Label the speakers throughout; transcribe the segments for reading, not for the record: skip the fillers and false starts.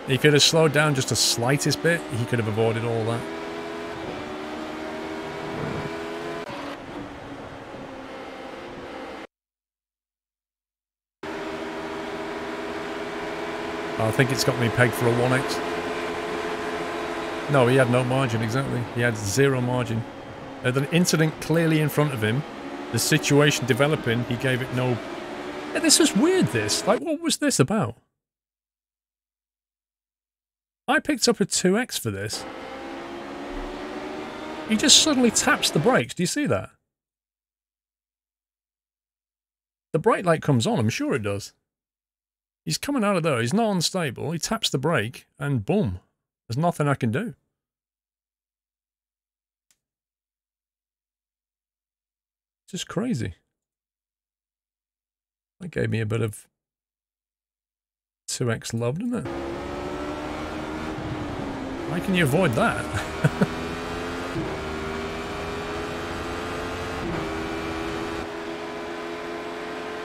Speaker 1: He could have slowed down just the slightest bit. He could have avoided all that. I think it's got me pegged for a 1x. No, he had no margin, exactly. He had 0 margin. The incident clearly in front of him, the situation developing, he gave it no... Yeah, this was weird, this. Like, what was this about? I picked up a 2x for this. He just suddenly taps the brakes. Do you see that? The brake light comes on, I'm sure it does. He's coming out of there. He's not unstable. He taps the brake, and boom. There's nothing I can do. It's just crazy. That gave me a bit of 2x love, didn't it? Why can you avoid that?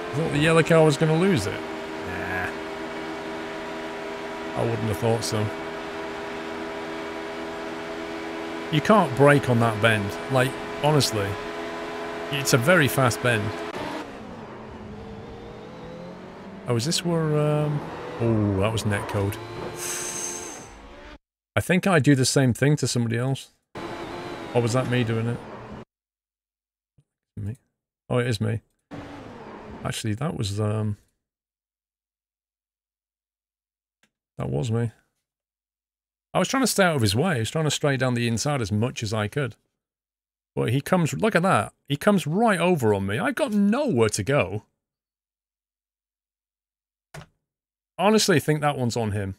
Speaker 1: I thought the yellow car was going to lose it. Nah. I wouldn't have thought so. You can't brake on that bend. Like, honestly. It's a very fast bend. Oh, is this where... Oh, that was netcode. I think I do the same thing to somebody else. Or was that me doing it? Me? Oh, it is me. Actually, that was me. I was trying to stay out of his way. I was trying to stray down the inside as much as I could. But he comes... Look at that. He comes right over on me. I've got nowhere to go. Honestly, I think that one's on him.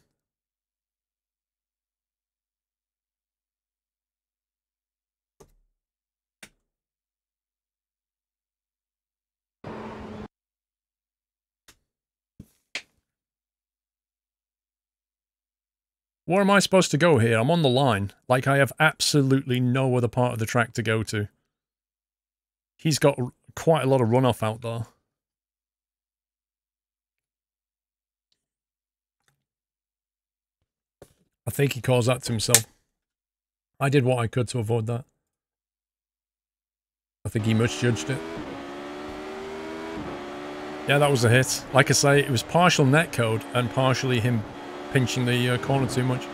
Speaker 1: Where am I supposed to go here? I'm on the line. Like, I have absolutely no other part of the track to go to. He's got quite a lot of runoff out there. I think he caused that to himself. I did what I could to avoid that. I think he misjudged it. Yeah, that was a hit. Like I say, it was partial netcode and partially him pinching the corner too much.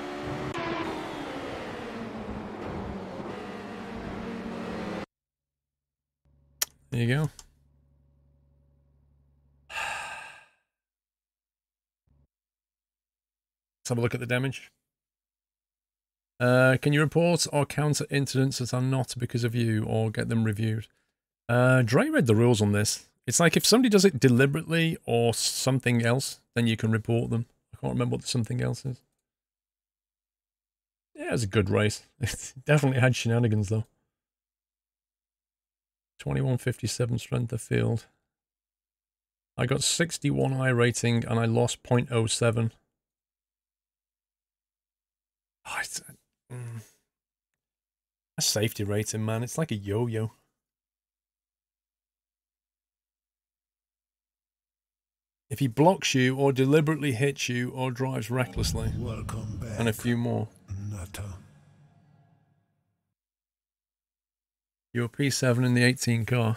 Speaker 1: There you go. Let's have a look at the damage. Can you report or counter incidents that are not because of you or get them reviewed? Dre read the rules on this. It's like if somebody does it deliberately or something else, then you can report them. I can't remember what the something else is. Yeah, it was a good race. It definitely had shenanigans though. 2157 strength of field. I got 61 iRating and I lost 0.07. Oh, it's a safety rating, man. It's like a yo-yo. If he blocks you or deliberately hits you or drives recklessly.
Speaker 2: Welcome back.
Speaker 1: And a few more.
Speaker 2: Nutter.
Speaker 1: You're P7 in the 18 car.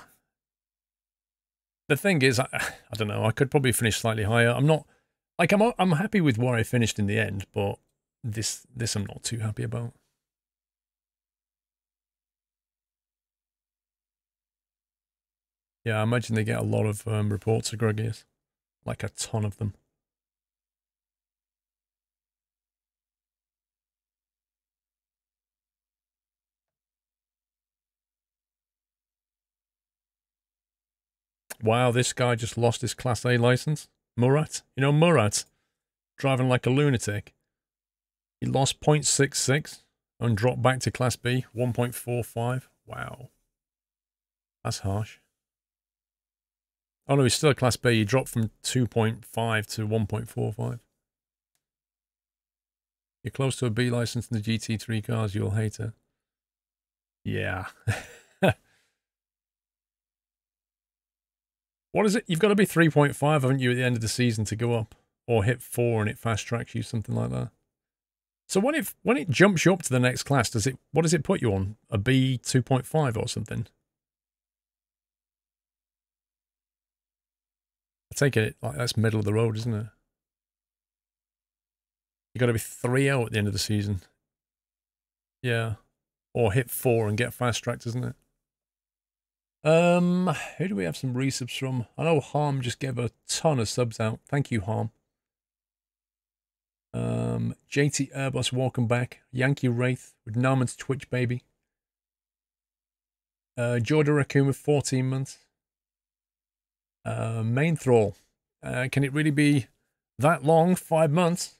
Speaker 1: The thing is, I don't know, I could probably finish slightly higher. I'm not, like, I'm happy with where I finished in the end, but this I'm not too happy about. Yeah, I imagine they get a lot of reports of Greggius. Like a ton of them. Wow, this guy just lost his Class A license. Murat. You know Murat? Driving like a lunatic. He lost 0.66 and dropped back to Class B, 1.45. Wow. That's harsh. Oh no, he's still a Class B. He dropped from 2.5 to 1.45. You're close to a B license in the GT3 cars, you'll hate it. Yeah. What is it? You've got to be 3.5, haven't you, at the end of the season to go up? Or hit 4 and it fast tracks you, something like that. So when it jumps you up to the next class, what does it put you on? A B 2.5 or something? I take it like that's middle of the road, isn't it? You got to be 3-0 at the end of the season. Yeah. Or hit 4 and get fast tracked, isn't it? Who do we have some resubs from? I know Harm just gave a ton of subs out. Thank you, Harm. JT Airbus, welcome back. Yankee Wraith with Narman's Twitch baby. Jordan Raccoon with 14 months. Main Thrall. Can it really be that long? 5 months.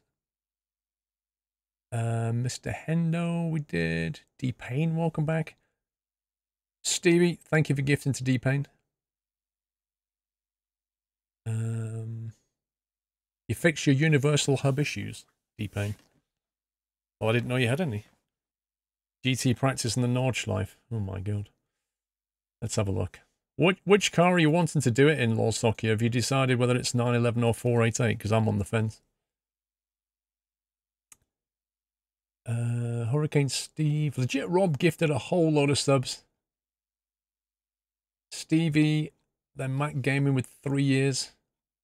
Speaker 1: Mr. Hendo, we did. D-Pain, welcome back. Stevie, thank you for gifting to D-Pain. You fixed your Universal Hub issues, D-Pain. Oh, I didn't know you had any. GT practice in the Nordschleife. Oh my god. Let's have a look. Which car are you wanting to do it in, Lolsocky? Have you decided whether it's 911 or 488? Because I'm on the fence. Hurricane Steve. Legit Rob gifted a whole load of subs. Stevie, then Mac Gaming with 3 years.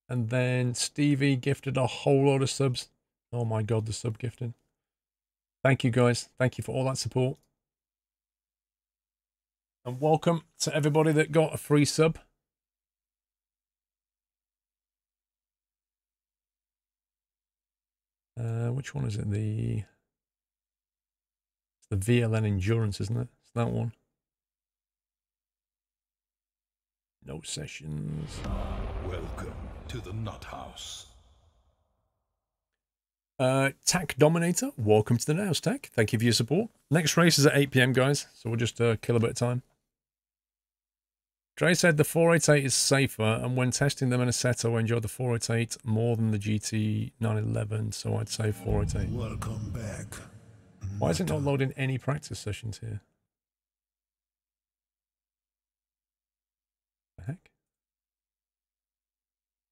Speaker 1: And then Stevie gifted a whole load of subs. Oh my god, the sub gifting. Thank you guys. Thank you for all that support. And welcome to everybody that got a free sub. Which one is it? It's the VLN Endurance, isn't it? It's that one. No sessions.
Speaker 2: Welcome to the Nut House.
Speaker 1: Tack Dominator, welcome to the House, Tack. Thank you for your support. Next race is at 8 PM, guys, so we'll just kill a bit of time. Dre said the 488 is safer, and when testing them in a Assetto, I enjoyed the 488 more than the GT 911, so I'd say 488.
Speaker 2: Welcome back.
Speaker 1: Why is it not loading any practice sessions here? The heck?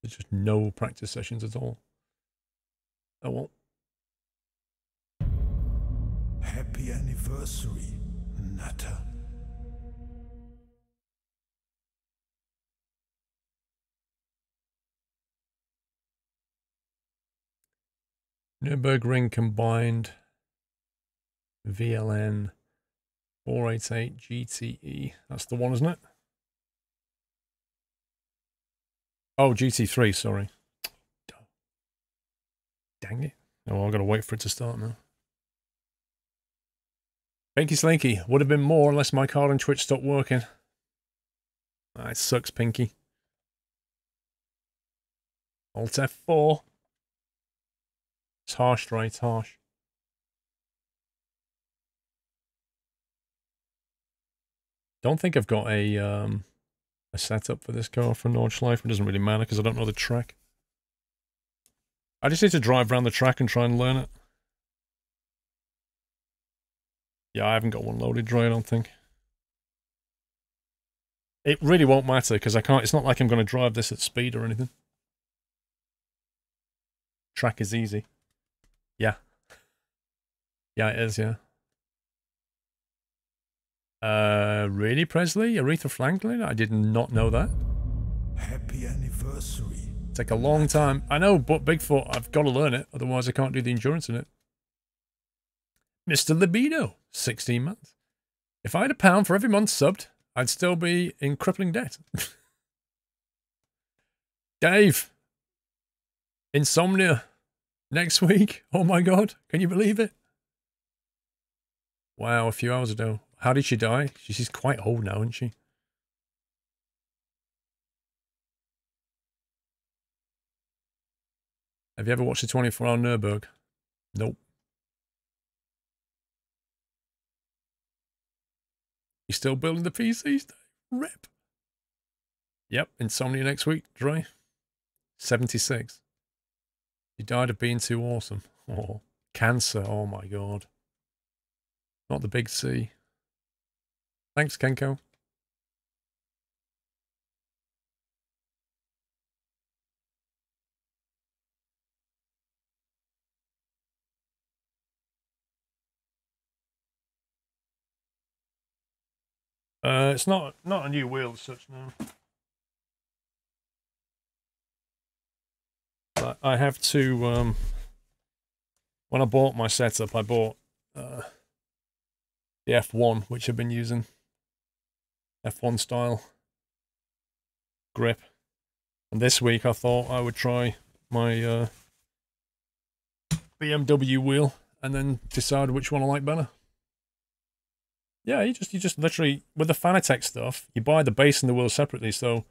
Speaker 1: There's just no practice sessions at all. Oh well.
Speaker 2: Happy anniversary, Nutter.
Speaker 1: Nürburgring combined VLN 488 GTE. That's the one, isn't it? Oh, GT3, sorry. Dang it. Oh, I've got to wait for it to start now. Pinky Slinky. Would have been more unless my card on Twitch stopped working. Ah, it sucks, Pinky. Alt F4. It's harsh, right? It's harsh. Don't think I've got a setup for this car for Nordschleife. It doesn't really matter because I don't know the track. I just need to drive around the track and try and learn it. Yeah, I haven't got one loaded, Dre, I don't think. It really won't matter because I can't. It's not like I'm going to drive this at speed or anything. Track is easy. Yeah. Yeah, it is, yeah. Really, Presley? Aretha Franklin? I did not know that.
Speaker 2: Happy anniversary.
Speaker 1: Take a long time. I know, but Bigfoot, I've got to learn it. Otherwise, I can't do the endurance in it. Mr. Libido, 16 months. If I had £1 for every month subbed, I'd still be in crippling debt. Dave. Insomnia. Next week. Oh my god. Can you believe it? Wow, a few hours ago. How did she die? She's quite old now, isn't she? Have you ever watched the 24-hour Nürburgring? Nope. You still building the PCs? Rip. Yep, Insomnia next week, Dre. 76. She died of being too awesome. Oh, cancer. Oh my god. Not the big C. Thanks, Kenko. It's not a new wheel as such, no. But I have to, when I bought my setup, I bought the F1, which I've been using. F1 style grip. And this week I thought I would try my BMW wheel and then decide which one I like better. Yeah, you just literally, with the Fanatec stuff, you buy the base and the wheel separately, so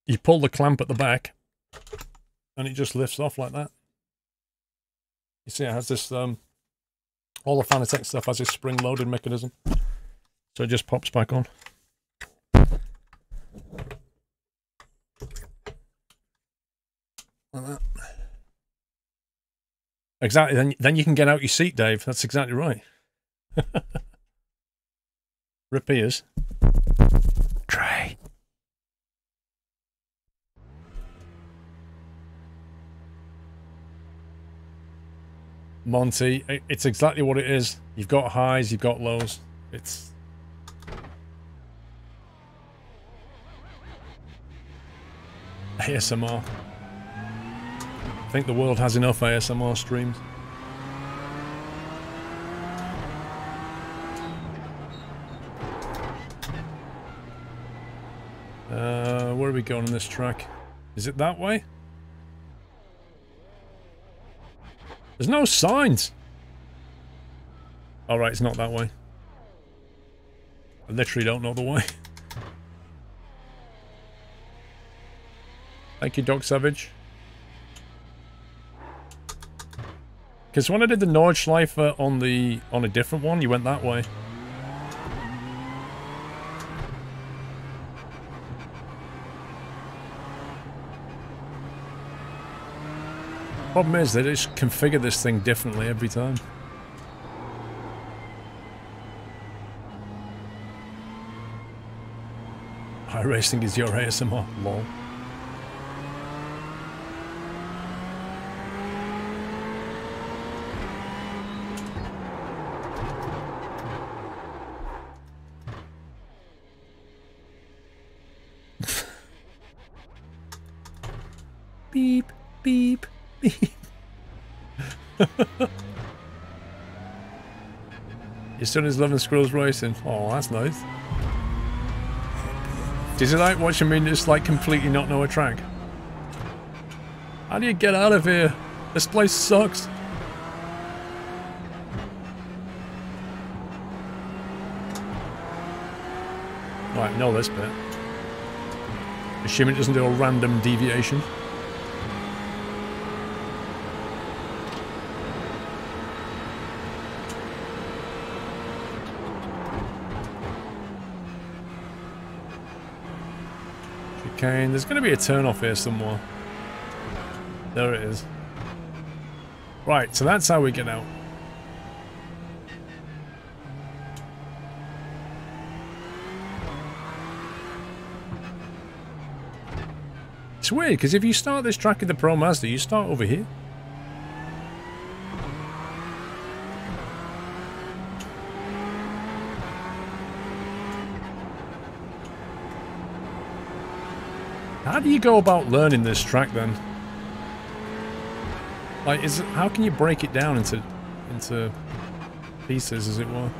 Speaker 1: you pull the clamp at the back and it just lifts off like that. You see it has this, all the Fanatec stuff has this spring-loaded mechanism, so it just pops back on. Like that. Exactly, then you can get out your seat, Dave. That's exactly right. Rip ears. Try. Monty, it's exactly what it is. You've got highs, you've got lows. It's... ASMR. I think the world has enough ASMR streams. Where are we going on this track? Is it that way? There's no signs! Alright, it's not that way. I literally don't know the way. Thank you, Doc Savage. Because when I did the Nordschleife on a different one, you went that way. Problem is, they just configure this thing differently every time. iRacing is your ASMR, lol. Beep, beep, beep. Your son is loving Squirrels Racing. Oh, that's nice. Does it like watching me just like completely not know a track? How do you get out of here? This place sucks. Right, know this bit. Assuming it doesn't do a random deviation. Chicane. There's going to be a turn-off here somewhere. There it is. Right, so that's how we get out. It's weird, because if you start this track in the Pro Mazda, you start over here. How do you go about learning this track then? Like, how can you break it down into pieces, as it were?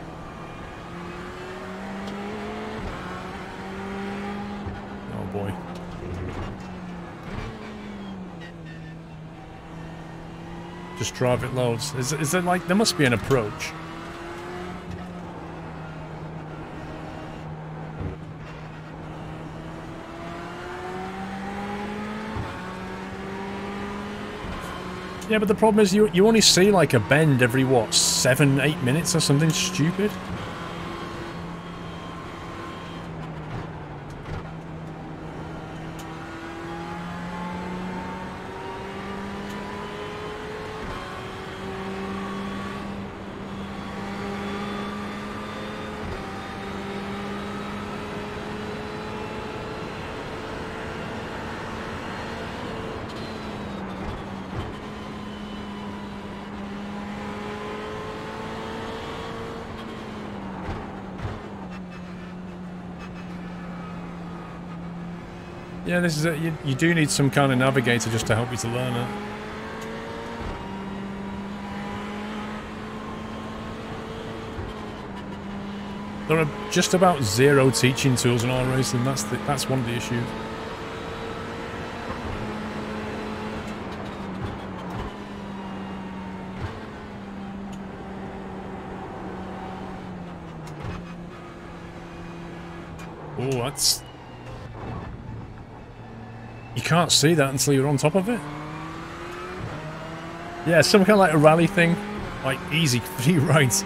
Speaker 1: Oh boy. Just drive it loads. Is there like, there must be an approach. Yeah, but the problem is you only see like a bend every, what, 7-8 minutes or something stupid? Yeah, this is it. You do need some kind of navigator just to help you to learn it. There are just about zero teaching tools in iRacing. That's one of the issues. Oh, that's... You can't see that until you're on top of it. Yeah, some kind of like a rally thing. Like easy free rides.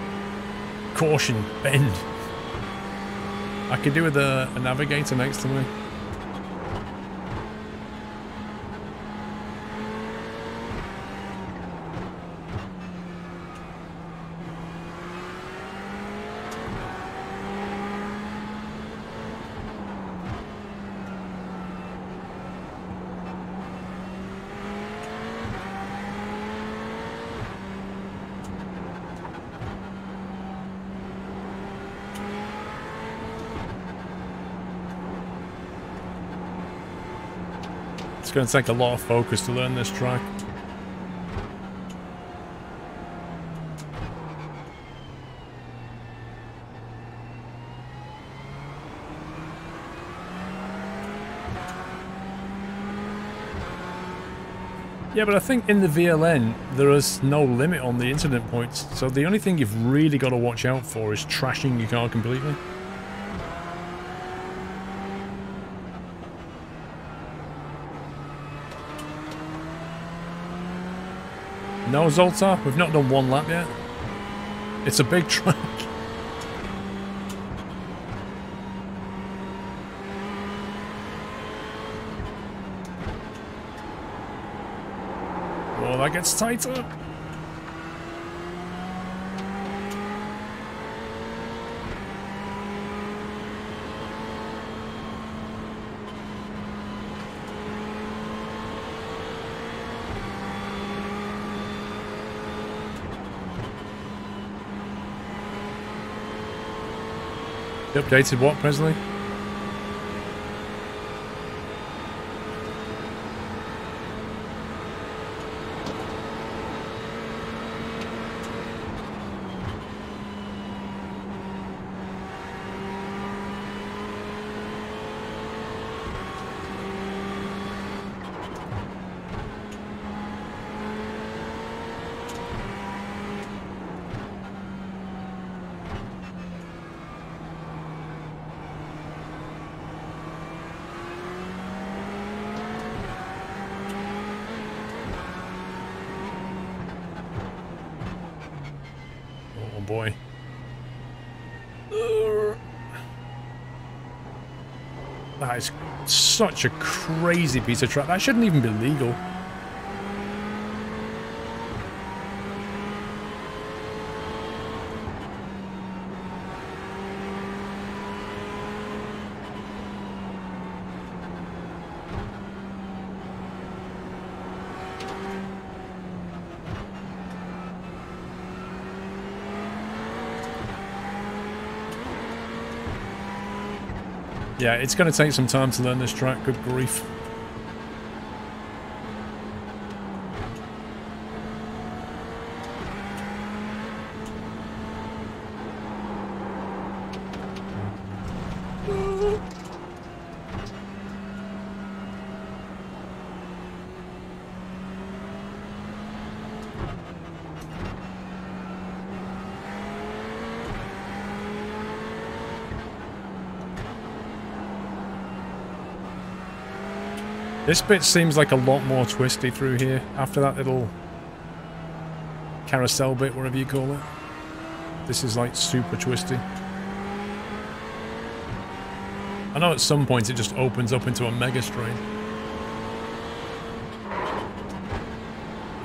Speaker 1: Caution, bend. I could do with a navigator next to me. It's going to take a lot of focus to learn this track. Yeah, but I think in the VLN, there is no limit on the incident points. So the only thing you've really got to watch out for is trashing your car completely. No, Zoltar, we've not done one lap yet. It's a big track. Oh, that gets tighter. You updated what, Presley? Oh boy. That is such a crazy piece of track. That shouldn't even be legal. Yeah, it's going to take some time to learn this track, good grief. This bit seems like a lot more twisty through here, after that little carousel bit, whatever you call it. This is like super twisty. I know at some point it just opens up into a mega straight.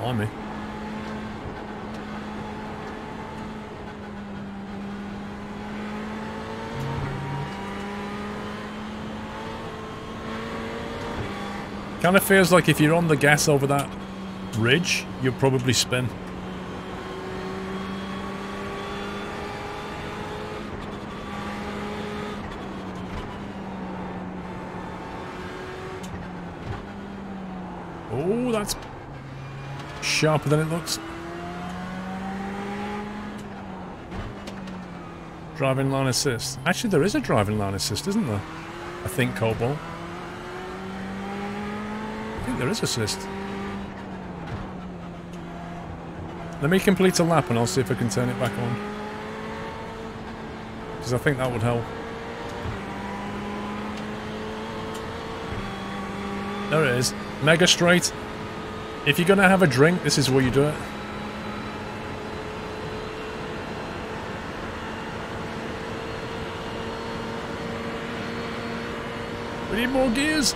Speaker 1: On me. Kind of feels like if you're on the gas over that ridge, you'll probably spin. Oh, that's sharper than it looks. Driving line assist. Actually, there is a driving line assist, isn't there? I think, Cobalt. I think there is assist. Let me complete a lap and I'll see if I can turn it back on. Because I think that would help. There it is. Mega straight. If you're going to have a drink, this is where you do it. We need more gears.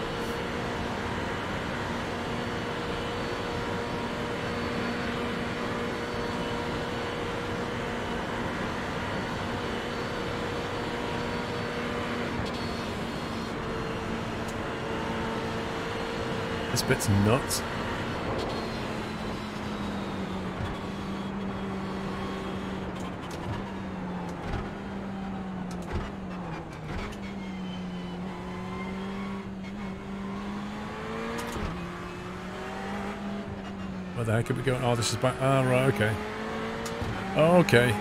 Speaker 1: This bit's nuts. Where the heck are we going? Oh, this is back. Ah, right, okay. Okay.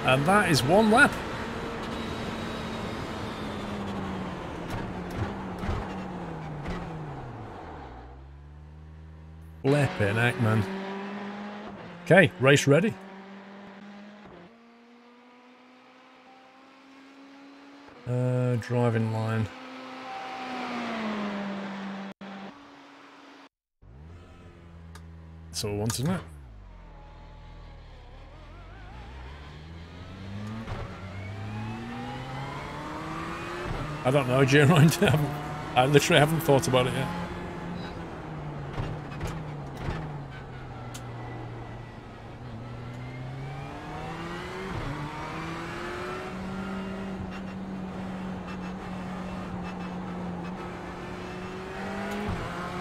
Speaker 1: And that is one lap. Flippin' heck, man. Okay, race ready. Driving line. That's all I want, isn't it? I don't know, Jerome. I literally haven't thought about it yet.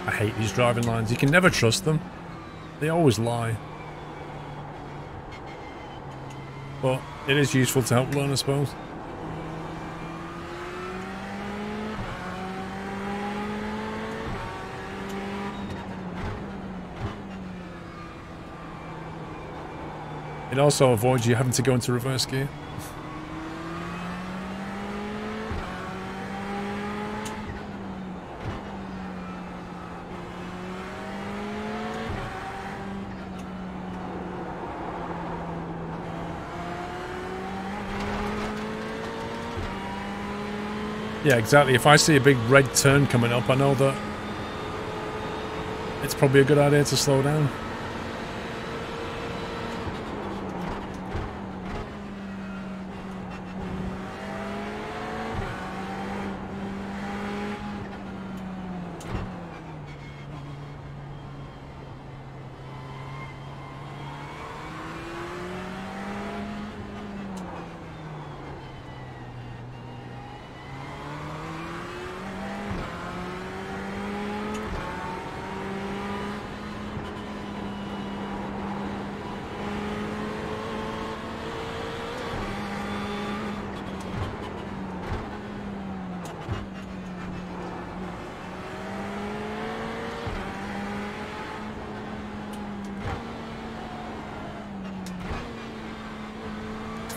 Speaker 1: I hate these driving lines. You can never trust them. They always lie. But it is useful to help learn, I suppose. It also avoids you having to go into reverse gear. Yeah, exactly. If I see a big red turn coming up, I know that it's probably a good idea to slow down.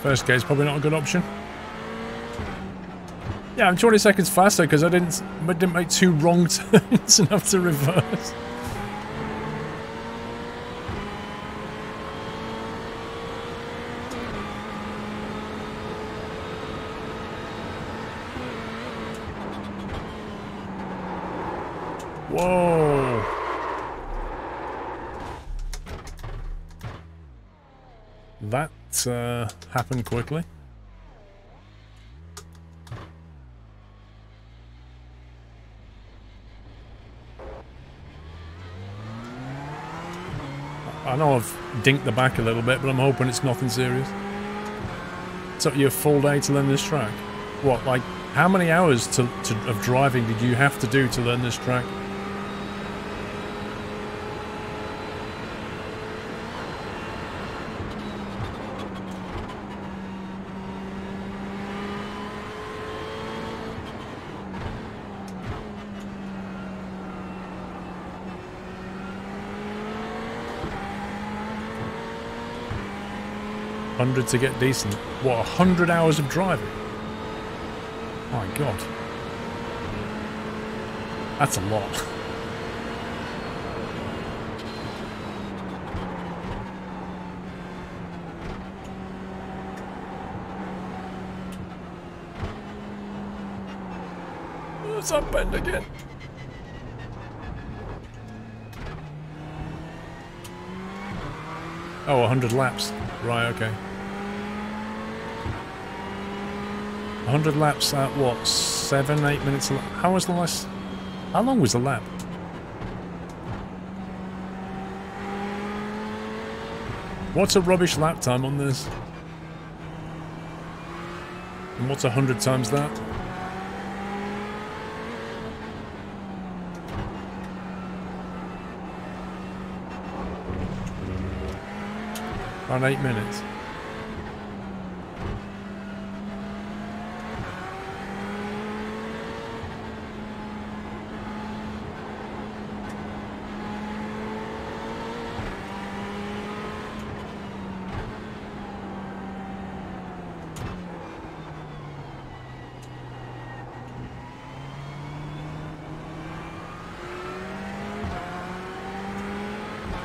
Speaker 1: First gear is probably not a good option. Yeah, I'm 20 seconds faster because I didn't make two wrong turns and have to reverse. Whoa. That happened quickly. I know I've dinked the back a little bit, but I'm hoping it's nothing serious. It took you a full day to learn this track. What, like, how many hours of driving did you have to do to learn this track? 100 to get decent. What, 100 hours of driving? My God. That's a lot. What's up, bend again? Oh, 100 laps. Right, okay. 100 laps at what? 7, 8 minutes? How was the last? How long was the lap? What's a rubbish lap time on this? And what's 100 times that? Around 8 minutes.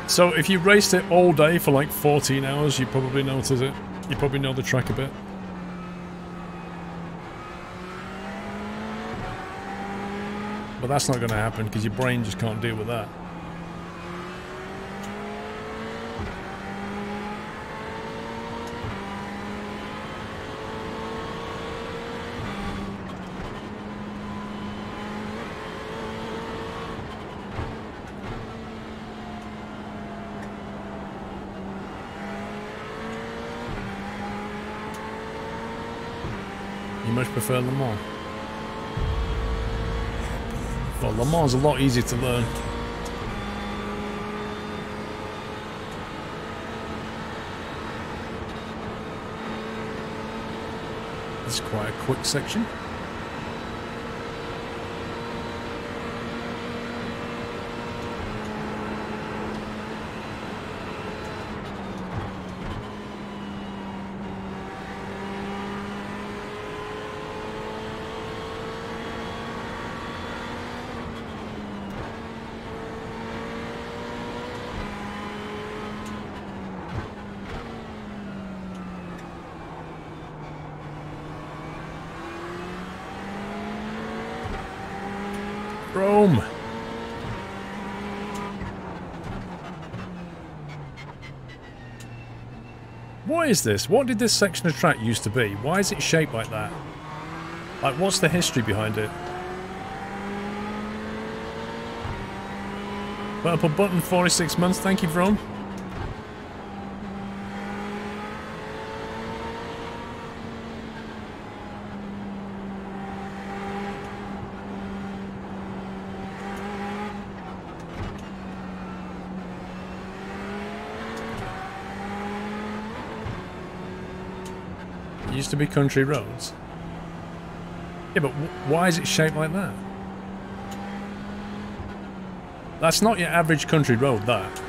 Speaker 1: So if you raced it all day for like 14 hours, you probably notice it. You probably know the track a bit. But that's not going to happen because your brain just can't deal with that. You much prefer Le Mans? Well, Le Mans is a lot easier to learn. It's quite a quick section. Rome. What is this? What did this section of track used to be? Why is it shaped like that? Like, what's the history behind it? Put up a button, 46 months, thank you, Rome. Used to be country roads. Yeah, but why is it shaped like that? That's not your average country road, that.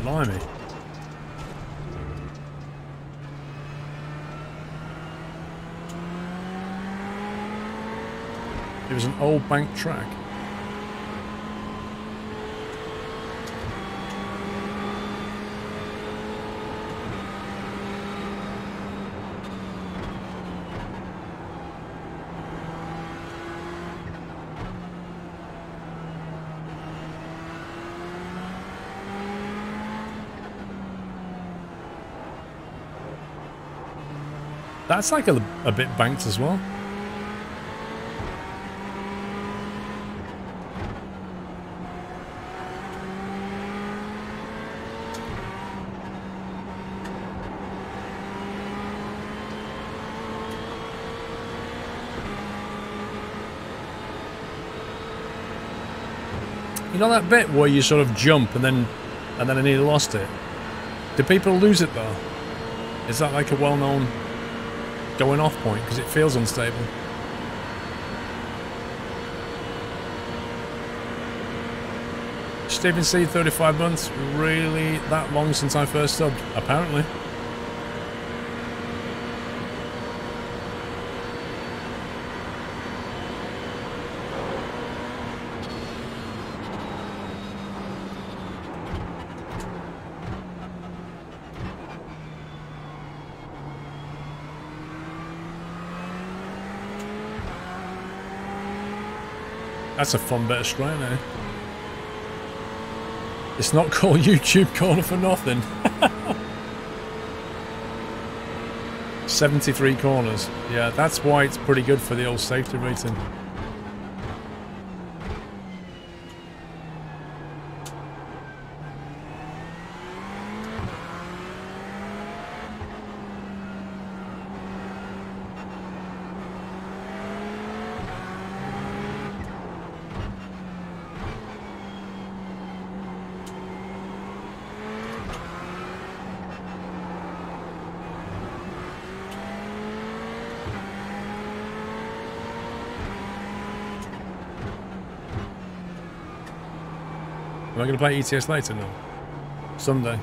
Speaker 1: Blimey. It was an old bank track. That's like a bit banked as well. You know that bit where you sort of jump and then I nearly lost it? Do people lose it though? Is that like a well-known going off point? Because it feels unstable. Stephen C, 35 months. Really that long since I first subbed? Apparently. That's a fun bit of straight now. It's not called YouTube Corner for nothing. 73 corners. Yeah, that's why it's pretty good for the old safety rating. Am I going to play ETS later? No. Sunday.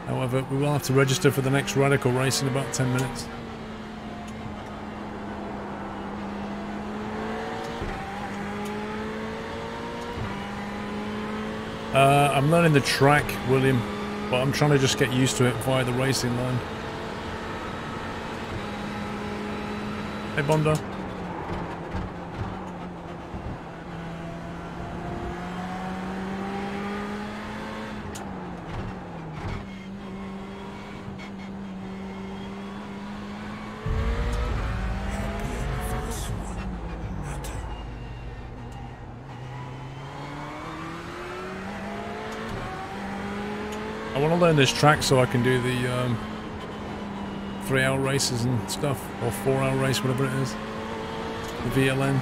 Speaker 1: However, we will have to register for the next Radical race in about 10 minutes. I'm learning the track, William, but I'm trying to just get used to it via the racing line. Hey, Bondo. I want to learn this track so I can do the 3-hour races and stuff, or 4-hour race, whatever it is. The VLN.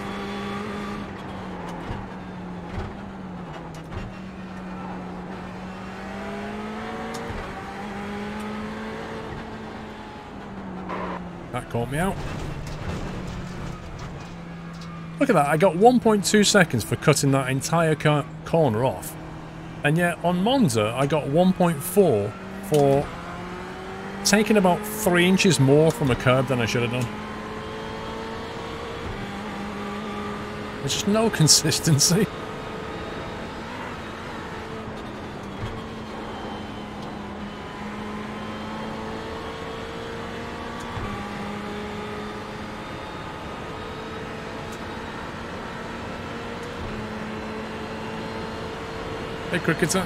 Speaker 1: That caught me out. Look at that, I got 1.2 seconds for cutting that entire corner off. And yet on Monza, I got 1.4 for taking about 3 inches more from a curb than I should have done. There's just no consistency. Hey, cricketer.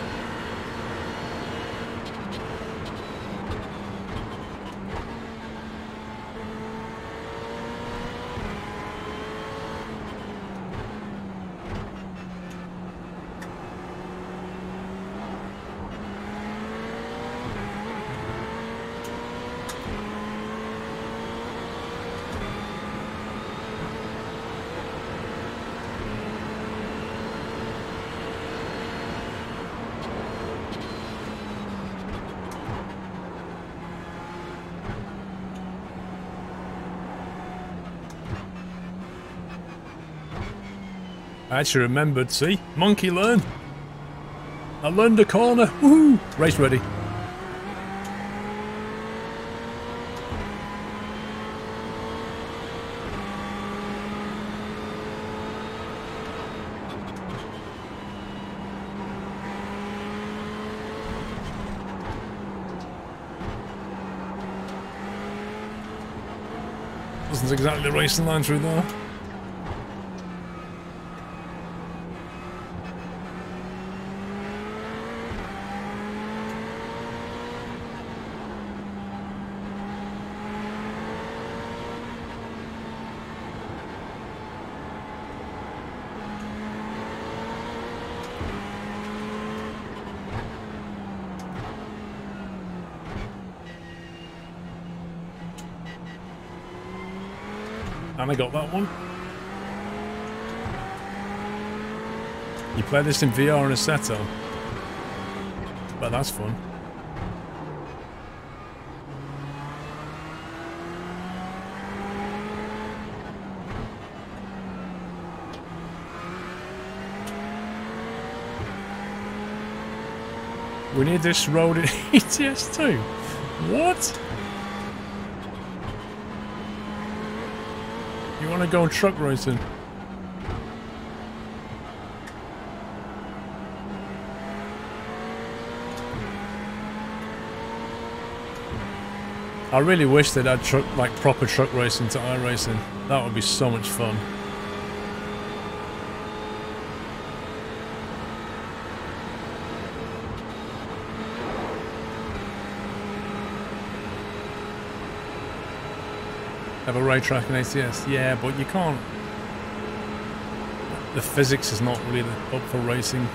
Speaker 1: I actually remembered, see? Monkey learn! I learned a corner! Woohoo! Race ready. Wasn't exactly the racing line through there. And I got that one. You play this in VR and a Assetto. But that's fun. We need this road in ETS2. What? You want to go truck racing? I really wish they'd add truck, like proper truck racing to iRacing. That would be so much fun. Have a ray track in ATS? Yeah, but you can't. The physics is not really up for racing.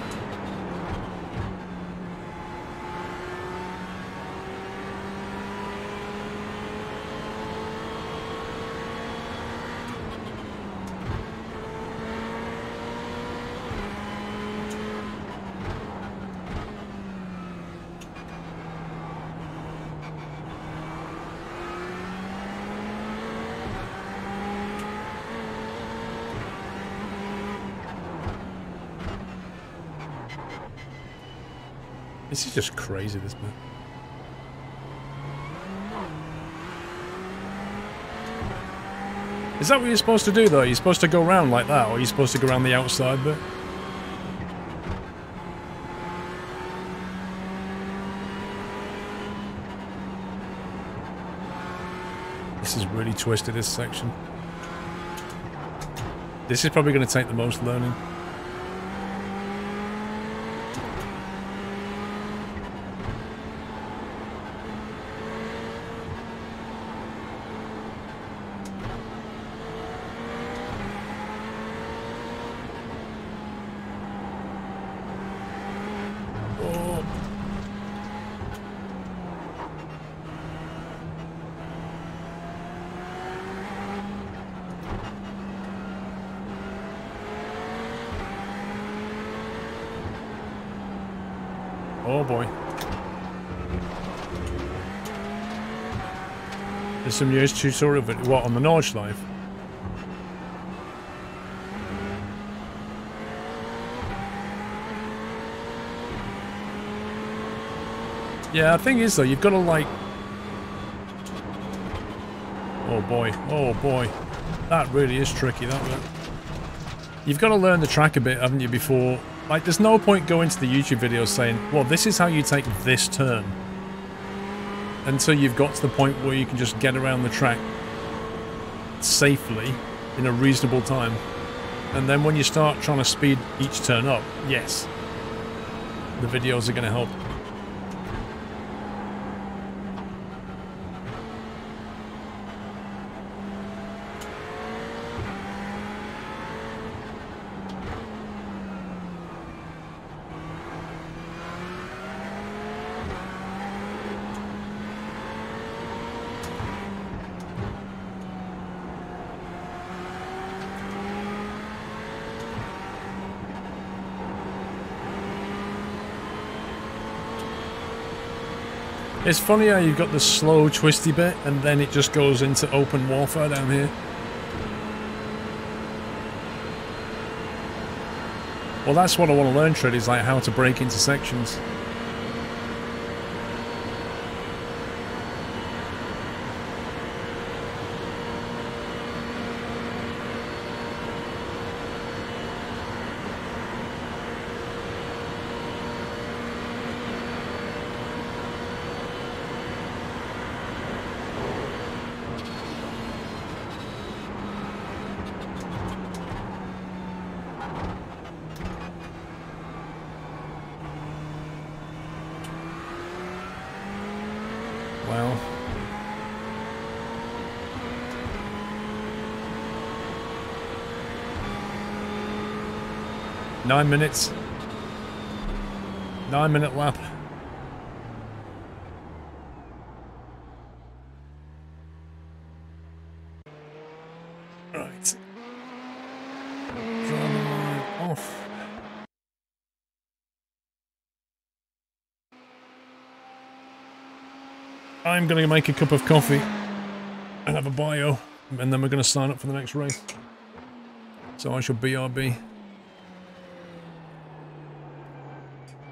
Speaker 1: This is just crazy, this bit. Is that what you're supposed to do, though? You're supposed to go around like that, or are you supposed to go around the outside bit? This is really twisted, this section. This is probably going to take the most learning. Oh boy. There's some news tutorial video. What, on the Nordschleife? Yeah, the thing is though, you've got to like... Oh boy, oh boy. That really is tricky, that bit. You've got to learn the track a bit, haven't you, before... Like, there's no point going to the YouTube videos saying, well, this is how you take this turn. Until you've got to the point where you can just get around the track safely in a reasonable time. And then when you start trying to speed each turn up, yes, the videos are going to help. It's funny how you've got the slow, twisty bit, and then it just goes into open warfare down here. Well, that's what I want to learn, Trid, is like how to break into sections. Well, nine minutes. 9-minute lap. I'm going to make a cup of coffee and have a bio, and then we're going to sign up for the next race. So I shall BRB.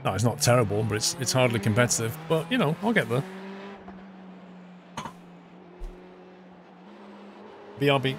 Speaker 1: No, it's not terrible, but it's hardly competitive. But, you know, I'll get there. BRB.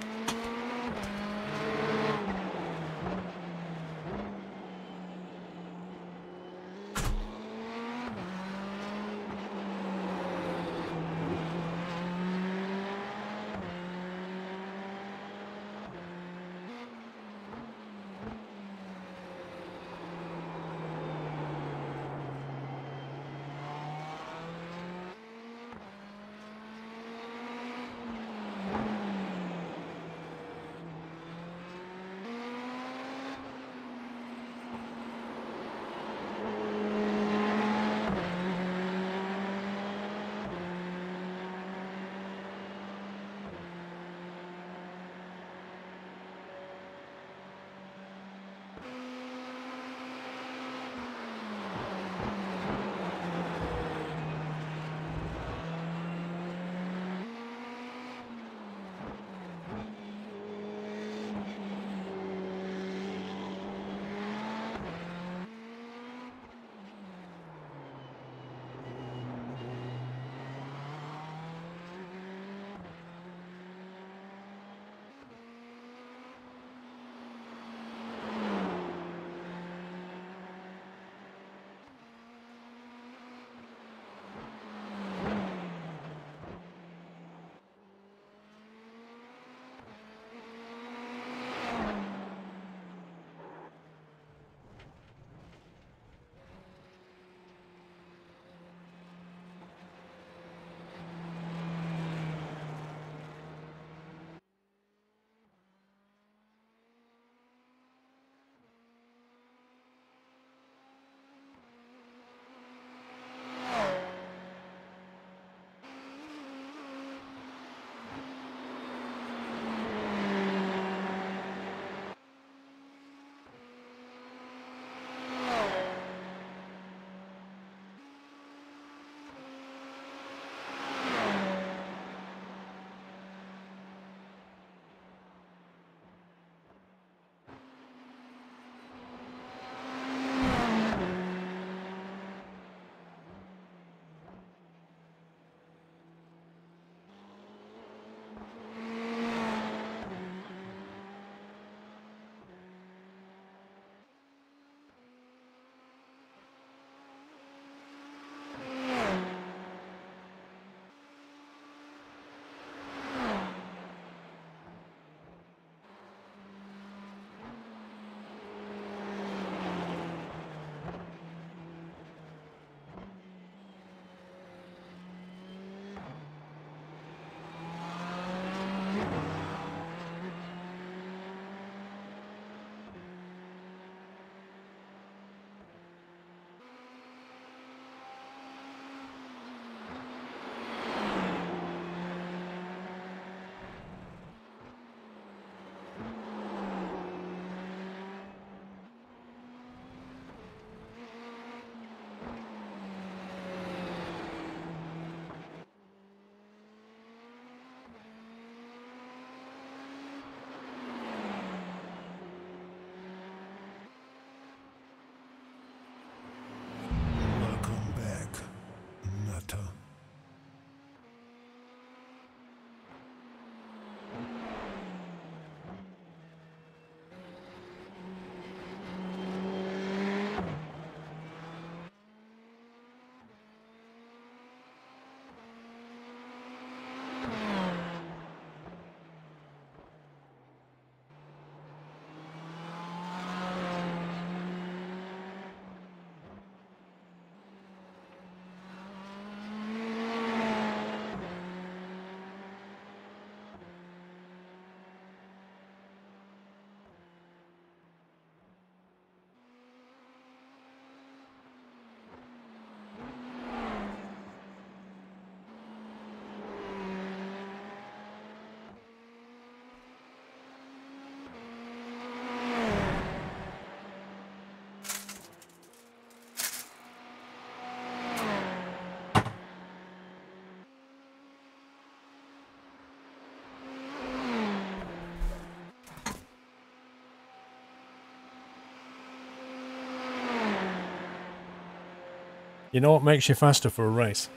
Speaker 1: You know what makes you faster for a race?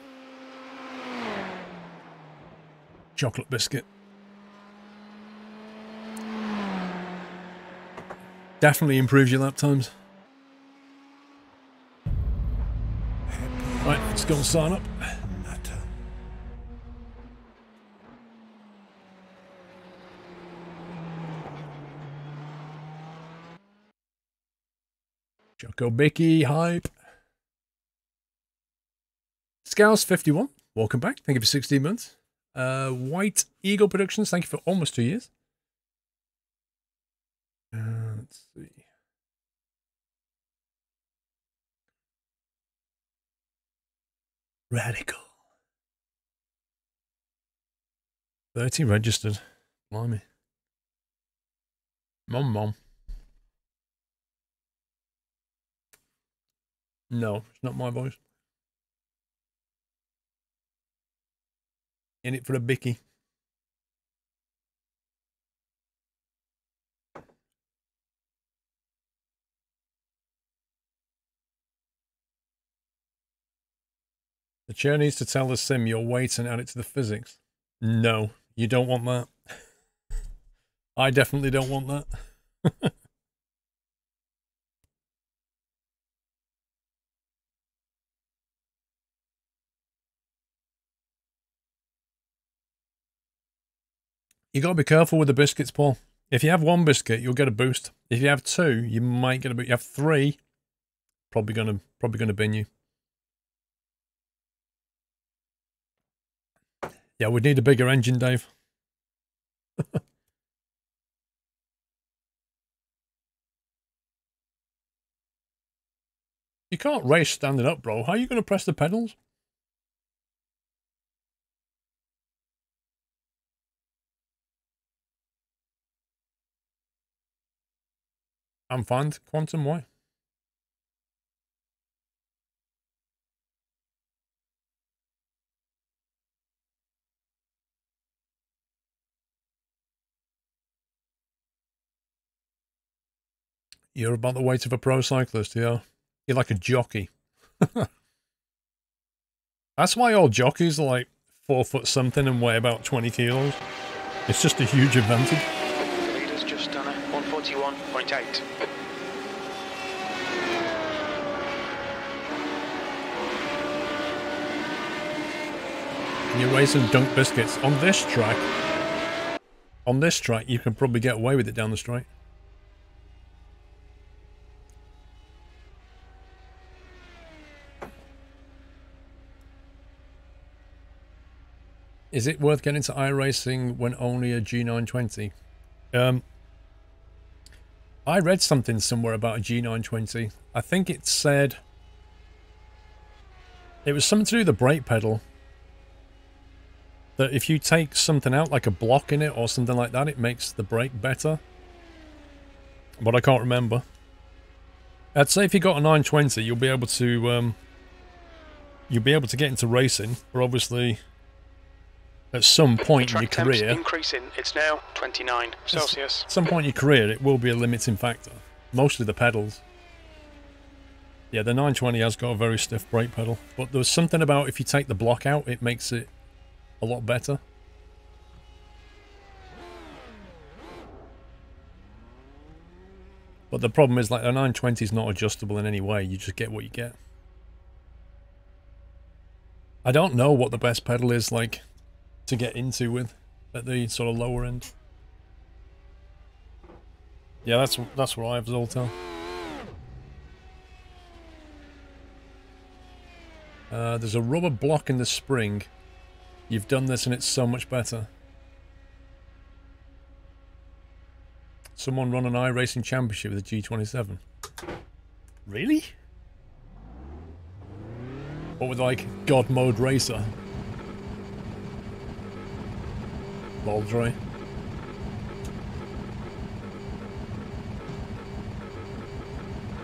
Speaker 1: Chocolate biscuit. Definitely improves your lap times. Right, let's go and sign up. Choco Bicky, hype. Scouse51, welcome back. Thank you for 16 months. White Eagle Productions, thank you for almost 2 years. Let's see. Radical. 30 registered. Blimey. Mom. No, it's not my voice. In it for a bicky. The chair needs to tell the sim your weight and add it to the physics. No, you don't want that. I definitely don't want that. You got to be careful with the biscuits, Paul. If you have one biscuit, you'll get a boost. If you have two, you might get a boost. You have three, probably gonna bin you. Yeah, we'd need a bigger engine, Dave. You can't race standing up, bro. How are you going to press the pedals? I'm fine. Quantum, why? You're about the weight of a pro cyclist, yeah. You're like a jockey. That's why all jockeys are like 4 foot something and weigh about 20 kilos. It's just a huge advantage.
Speaker 3: The leader's just done a 141.8.
Speaker 1: And you're racing dunk biscuits. On this track, you can probably get away with it down the straight. Is it worth getting into iRacing when only a G920? I read something somewhere about a G920. I think it said... It was something to do with the brake pedal. That if you take something out, like a block in it or something like that, it makes the brake better. But I can't remember. I'd say if you got a 920, you'll be able to get into racing. But obviously... At some point in your career,
Speaker 3: increasing. It's now 29 Celsius.
Speaker 1: At some point in your career, it will be a limiting factor. Mostly the pedals. Yeah, the 920 has got a very stiff brake pedal, but there was something about if you take the block out, it makes it a lot better. But the problem is, like, the 920 is not adjustable in any way. You just get what you get. I don't know what the best pedal is, like, to get into with at the sort of lower end. Yeah, that's where I have Zoltar. There's a rubber block in the spring. You've done this and it's so much better. Someone run an iRacing championship with a G27. Really? What with like God Mode Racer? Baldry.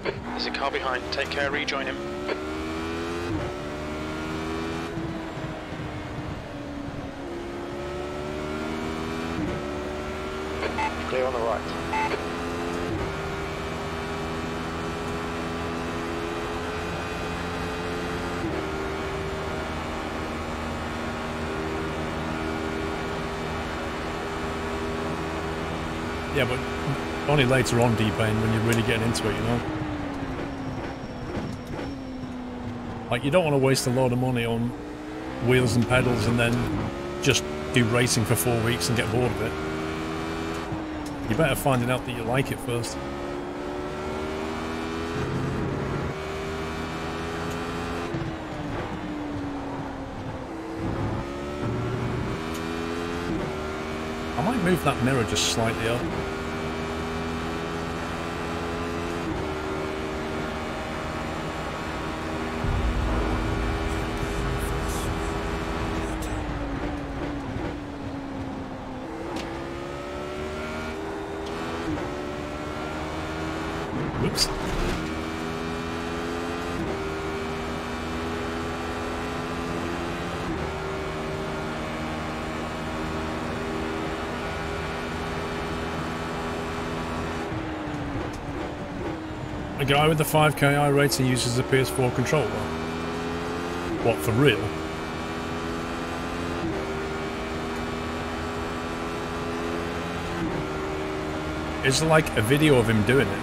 Speaker 3: There's a car behind. Take care, rejoin him. Clear on the right.
Speaker 1: Yeah, but only later on D-Pain when you're really getting into it, you know? Like, you don't want to waste a load of money on wheels and pedals and then just do racing for 4 weeks and get bored of it. You better find out that you like it first. I might move that mirror just slightly up. Whoops. A guy with the 5k iRacing uses a PS4 controller. What, for real? Is there like a video of him doing it?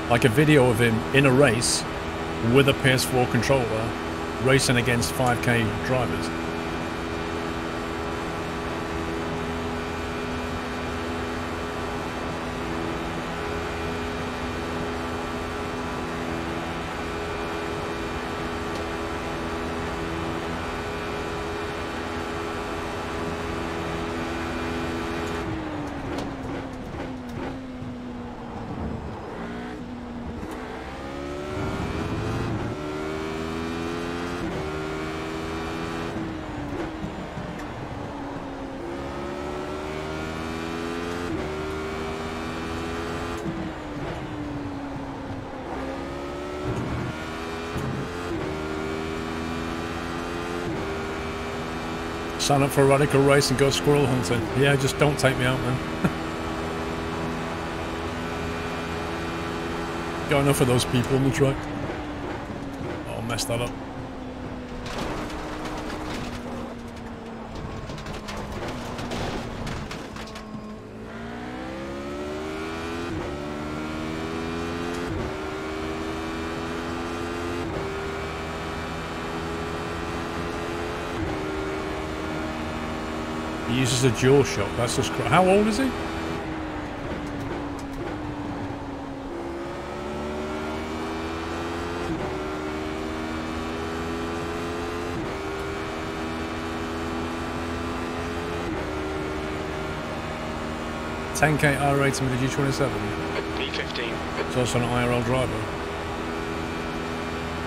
Speaker 1: Like a video of him in a race with a PS4 controller racing against 5k drivers? Sign up for a radical race and go squirrel hunting. Yeah, just don't take me out, man. Got enough of those people on the track. Oh, messed that up. He uses a jaw shot. That's just crazy. How old is he? $10k iRacing with a G27.
Speaker 3: P15.
Speaker 1: It's also an IRL driver.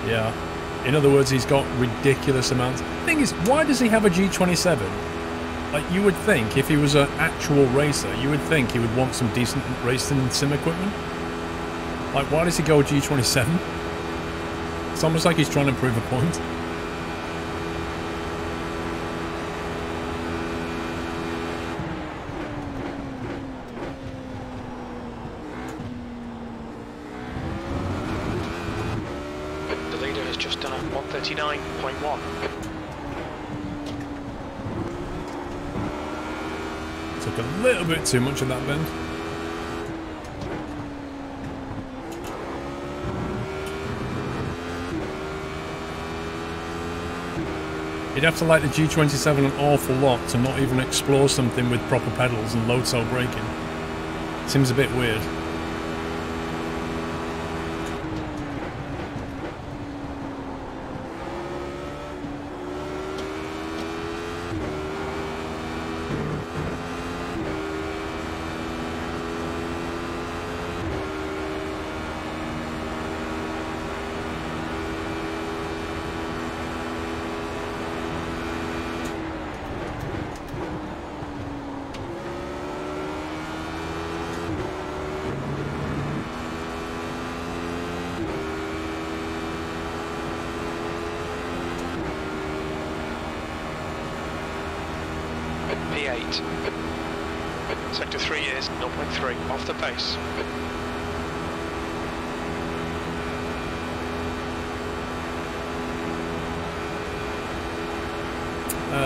Speaker 1: Yeah. In other words, he's got ridiculous amounts. Thing is, why does he have a G27? Like, you would think, if he was an actual racer, you would think he would want some decent racing sim equipment. Like, why does he go G27? It's almost like he's trying to prove a point.
Speaker 3: The leader has just done a 139.1.
Speaker 1: Took a little bit too much of that bend. You'd have to like the G27 an awful lot to not even explore something with proper pedals and load cell braking. Seems a bit weird.
Speaker 3: P8. Sector 3 is 0.3 off the pace.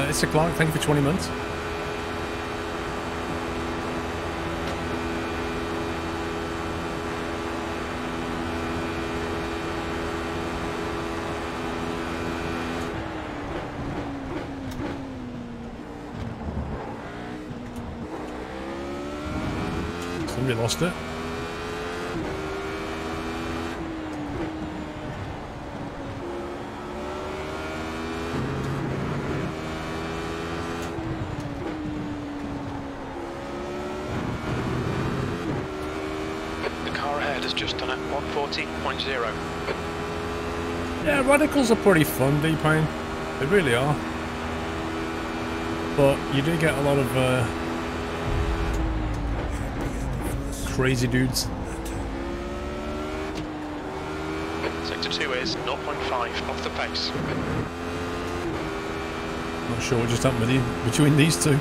Speaker 1: It's a Clark, thank you for 20 months. Somebody lost it.
Speaker 3: The car ahead has just done at 140.0.
Speaker 1: Yeah, radicals are pretty fun, D-Pain. They really are. But you do get a lot of crazy dudes.
Speaker 3: Sector 2 is 0.5 off the pace.
Speaker 1: Not sure what just happened with you between these two.